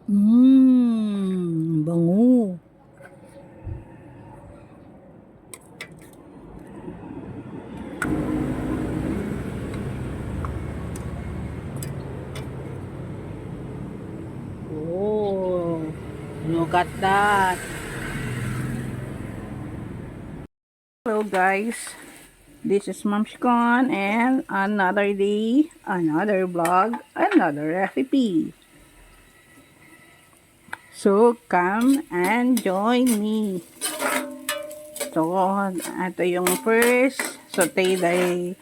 Bango. Oh, look at that. Hello guys, this is Mom Shikon and another day, another vlog, another recipe. So come and join me. So, ito yung first saute the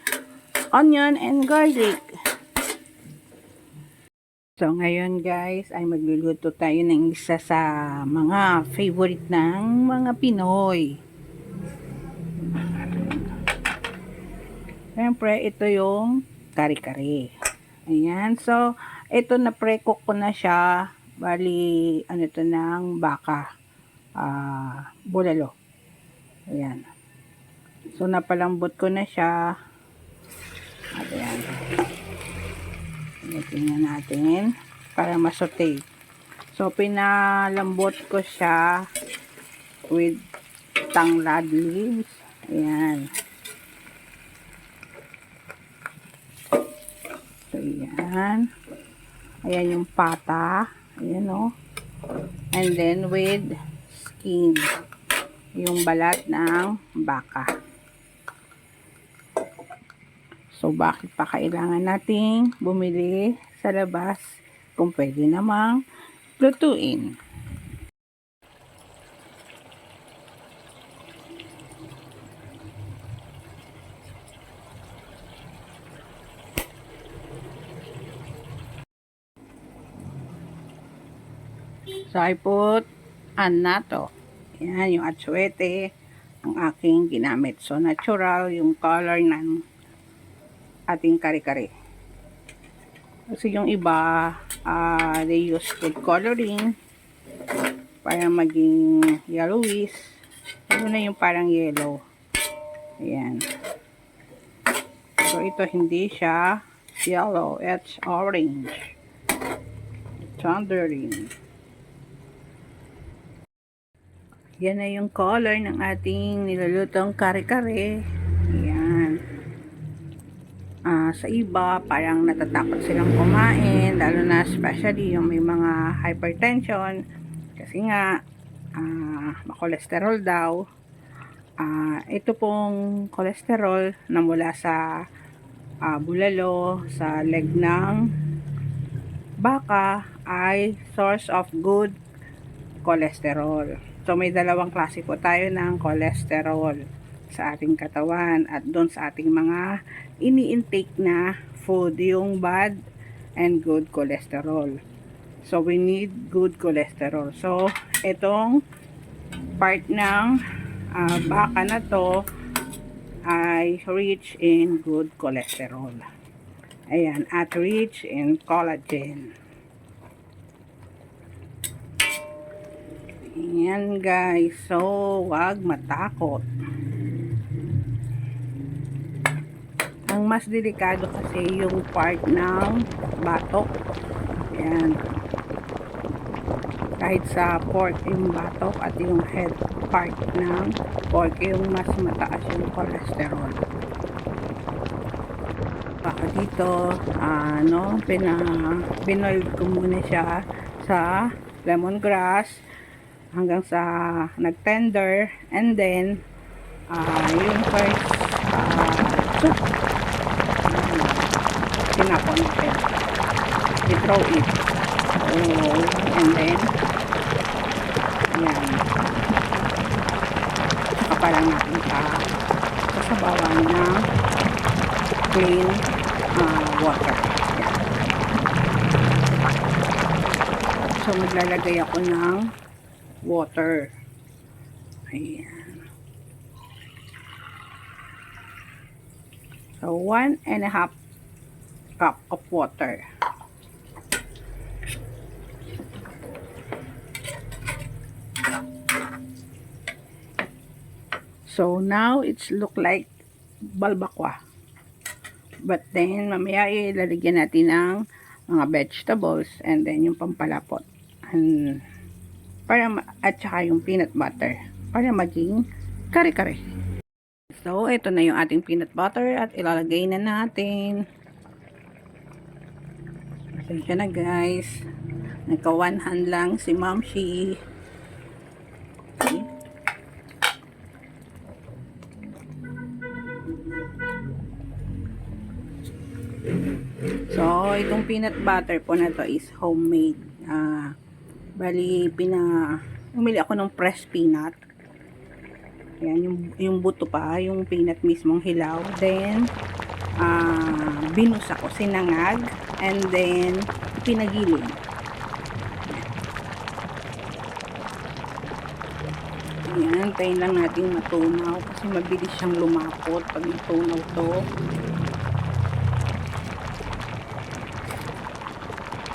onion and garlic. So, ngayon guys, ay magluluto tayo ng isa sa mga favorite ng mga Pinoy. Siyempre, ito yung kare-kare. Ayan. So, ito na pre-cook ko na siya. Bali, ano ito ng baka. Bulalo. Ayan. So, napalambot ko na siya. At ayan. Tingnan natin para masote. So, pinalambot ko siya with tanglad leaves. Ayan. So, ayan. Ayan yung pata. Ayan o. And then with skin. Yung balat ng baka. So, bakit pa kailangan nating bumili sa labas kung pwede namang lutuin? So, I put anato. Yan, yung atsuete ang aking ginamit. So, natural yung color ng ating kare-kare. Kasi yung iba, they use food coloring para maging yellowish. Ito na yung parang yellow. Ayan. So, ito hindi siya yellow. It's orange. Thundering. Yan na yung color ng ating nilulutong kare-kare. Ayan. Sa iba, parang natatakot silang kumain, lalo na especially yung may mga hypertension. Kasi nga, makolesterol daw. Ito pong kolesterol na mula sa bulalo, sa leg ng baka ay source of good cholesterol. So, may dalawang klase po tayo ng cholesterol sa ating katawan at doon sa ating mga ini-intake na food, yung bad and good cholesterol. So, we need good cholesterol. So, itong part ng baka na to ay rich in good cholesterol. Ayan, at rich in collagen. Ayan guys, so wag matakot. Ang mas delikado kasi yung part ng batok. Ayan. Kahit sa pork yung batok at yung head part ng pork yung mas mataas yung cholesterol. Baka dito, binoil ko muna siya sa lemongrass hanggang sa nag-tender, and then yung first soup tinapon natin, i-throw it. And then yan, saka parang natin sasabawan ng plain water. Yan. So maglalagay ako ng water. Ayan. So, 1.5 cup of water. So, now it's look like balbakwa. But then, mamaya ilalagyan natin ng mga vegetables and then yung pampalapot. At saka yung peanut butter para maging kare-kare. So, ito na yung ating peanut butter at ilalagay na natin. Pasensya na guys. Nagka one hand lang si Ma'am Shi. Okay. So, itong peanut butter po na to is homemade. Bali, umili ako ng fresh peanut. Ayan, yung buto pa, yung peanut mismong hilaw. Then, binus ako, sinangag, and then, pinagilid. Ayan, tayo lang natin matunaw kasi mabilis siyang lumapot pag natunaw to.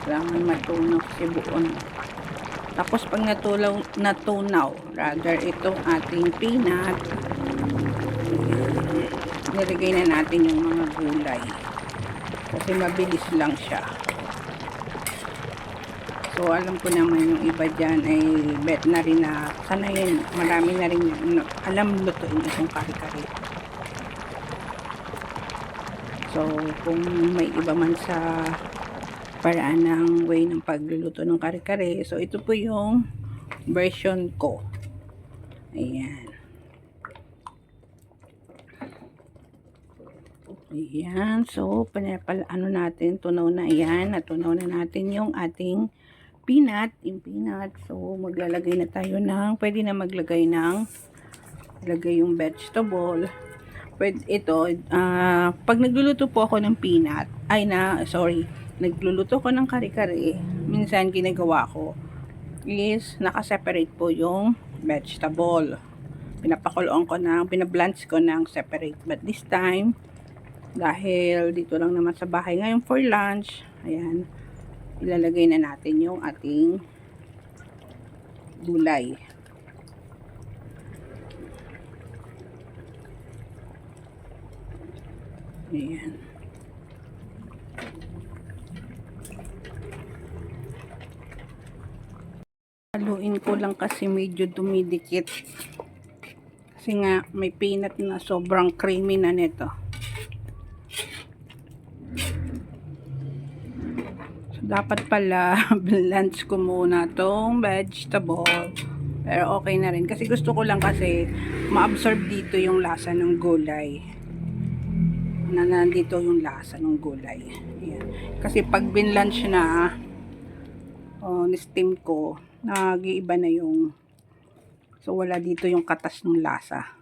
Kailangan matunaw kasi buon. Tapos pag natunaw, rather itong ating peanut, nilagay na natin yung mga gulay. Kasi mabilis lang siya. So, alam ko naman yung iba dyan ay bet na rin na sanayin. Marami na rin alam lutuin itong kare-kare. So, kung may iba man sa paraan ng way ng pagluluto ng kare-kare. So, ito po yung version ko. Ayan. Ayan. So, ano natin, tunaw na yan. Natunaw na natin yung ating peanut. Yung peanut. So, maglalagay na tayo pwede na maglagay lagay yung vegetable. Pwede ito, pag nagluluto po ako ng peanut, nagluluto ko ng kare-kare, minsan ginagawa ko is naka-separate po yung vegetable. Binablanch ko ng separate. But this time, dahil dito lang naman sa bahay ngayon for lunch, ayan, ilalagay na natin yung ating gulay. Ayan. Haluin ko lang kasi medyo dumidikit. Kasi nga may peanut na sobrang creamy na nito. So, dapat pala blanch ko muna tong vegetable. Pero okay na rin. Kasi gusto ko lang kasi ma-absorb dito yung lasa ng gulay. Nandito yung lasa ng gulay. Ayan. Kasi pag binlanch na, ni-steam ko, nag-iiba na yung, so wala dito yung katas ng lasa.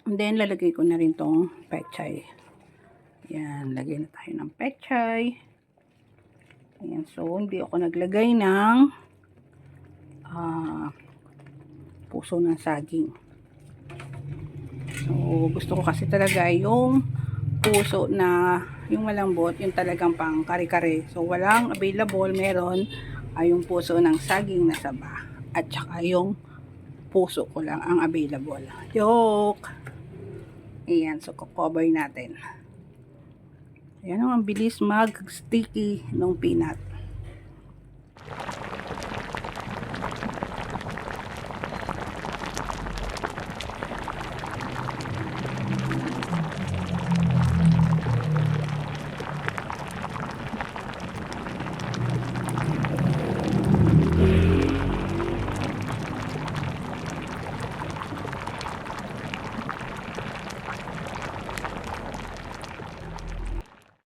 And then lalagay ko na rin tong pechay. Ayan, lagay na tayo ng pechay. Ayan, so hindi ako naglagay ng puso ng saging. So gusto ko kasi talaga yung puso na yung malambot, yung talagang pang kare-kare. So walang available, meron yung puso ng saging na saba at saka yung puso ko lang ang available. Joke! Ayan, so cover natin. Ayan, ang bilis mag-sticky ng peanut.